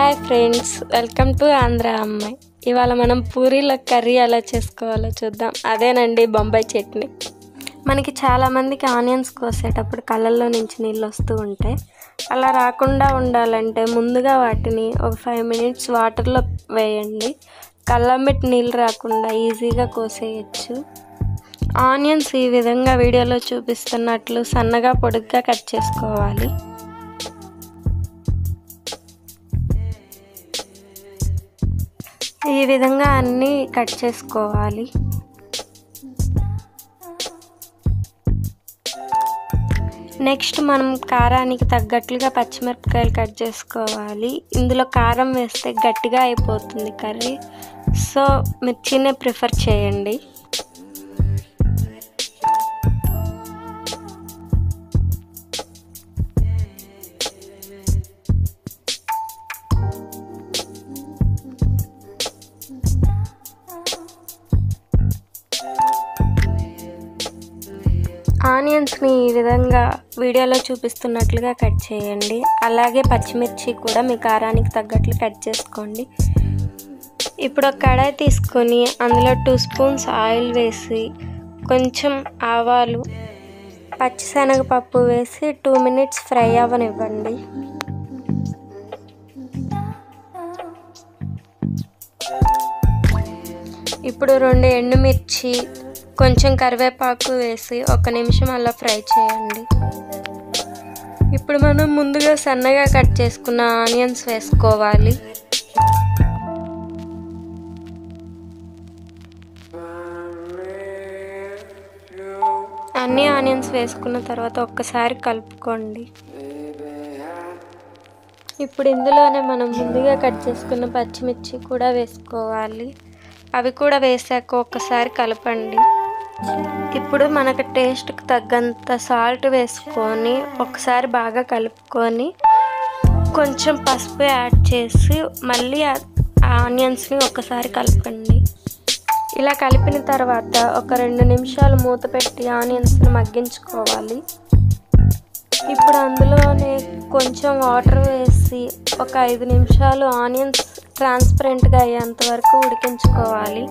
Hi friends, welcome to Andhra అమ్మాయి. ఇవాళ మనం పూరీల కర్రీ ఎలా చేసుకోవాలో చూద్దాం. అదేనండి బొంబాయి చట్నీ. మనకి చాలామందికి ఆనియన్స్ కోసేటప్పుడు కళ్ళల్లో నుంచి నీళ్ళు వస్తూ ఉంటాయి. అలా రాకుండా ఉండాలంటే ముందుగా వాటిని ఒక 5 minutes వాటర్లో వేయండి. కళ్ళమ్మటి నీళ్ళు రాకుండా ఈజీగా కోసేయచ్చు. ఆనియన్స్ ఈ విధంగా వీడియోలో చూపిస్తున్నట్లు సన్నగా పొడుగ్గా కట్ చేసుకోవాలి. ఈ విధంగా అన్నీ కట్ చేసుకోవాలి. నెక్స్ట్ మనం కారానికి తగ్గట్లుగా పచ్చిమిరపకాయలు కట్ చేసుకోవాలి. ఇందులో కారం వేస్తే గట్టిగా అయిపోతుంది కర్రీ, సో మిర్చినే ప్రిఫర్ చేయండి. ఆనియన్స్ని ఈ విధంగా వీడియోలో చూపిస్తున్నట్లుగా కట్ చేయండి. అలాగే పచ్చిమిర్చి కూడా మీ కారానికి తగ్గట్లు కట్ చేసుకోండి. ఇప్పుడు ఒక కడాయి తీసుకొని అందులో 2 spoons ఆయిల్ వేసి కొంచెం ఆవాలు, పచ్చిశనగపప్పు వేసి 2 minutes ఫ్రై అవ్వనివ్వండి. ఇప్పుడు 2 ఎండుమిర్చి, కొంచెం కరివేపాకు వేసి 1 నిమిషం అలా ఫ్రై చేయండి. ఇప్పుడు మనం ముందుగా సన్నగా కట్ చేసుకున్న ఆనియన్స్ వేసుకోవాలి. అన్ని ఆనియన్స్ వేసుకున్న తర్వాత ఒక్కసారి కలుపుకోండి. ఇప్పుడు ఇందులోనే మనం ముందుగా కట్ చేసుకున్న పచ్చిమిర్చి కూడా వేసుకోవాలి. అవి కూడా వేసాక ఒక్కసారి కలపండి. ఇప్పుడు మనకు టేస్ట్కి తగ్గంత సాల్ట్ వేసుకొని ఒకసారి బాగా కలుపుకొని కొంచెం పసుపు యాడ్ చేసి మళ్ళీ ఆనియన్స్ని ఒకసారి కలపండి. ఇలా కలిపిన తర్వాత ఒక 2 నిమిషాలు మూత పెట్టి ఆనియన్స్ని మగ్గించుకోవాలి. ఇప్పుడు అందులోనే కొంచెం వాటర్ వేసి ఒక 5 నిమిషాలు ఆనియన్స్ ట్రాన్స్పరెంట్గా అయ్యేంత వరకు ఉడికించుకోవాలి.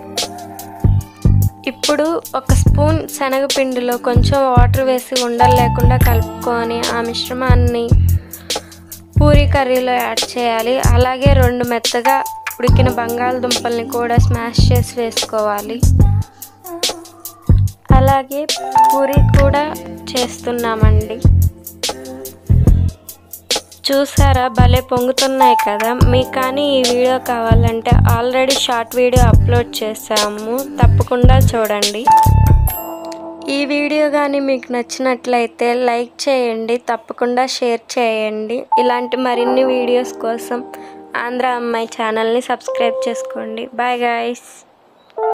ఇప్పుడు 1 స్పూన్ శనగపిండిలో కొంచెం వాటర్ వేసి ఉండలు లేకుండా కలుపుకొని ఆ మిశ్రమాన్ని పూరీ కర్రీలో యాడ్ చేయాలి. అలాగే 2 మెత్తగా ఉడికిన బంగాళదుంపల్ని కూడా స్మాష్ చేసి వేసుకోవాలి. అలాగే పూరీ కూడా చేస్తున్నామండి. చూసారా, భలే పొంగుతున్నాయి కదా. మీకు కానీ ఈ వీడియో కావాలంటే ఆల్రెడీ షార్ట్ వీడియో అప్లోడ్ చేసాము, తప్పకుండా చూడండి. ఈ వీడియో కానీ మీకు నచ్చినట్లయితే లైక్ చేయండి, తప్పకుండా షేర్ చేయండి. ఇలాంటి మరిన్ని వీడియోస్ కోసం ఆంధ్ర అమ్మాయి ఛానల్ని సబ్స్క్రైబ్ చేసుకోండి. Bye guys.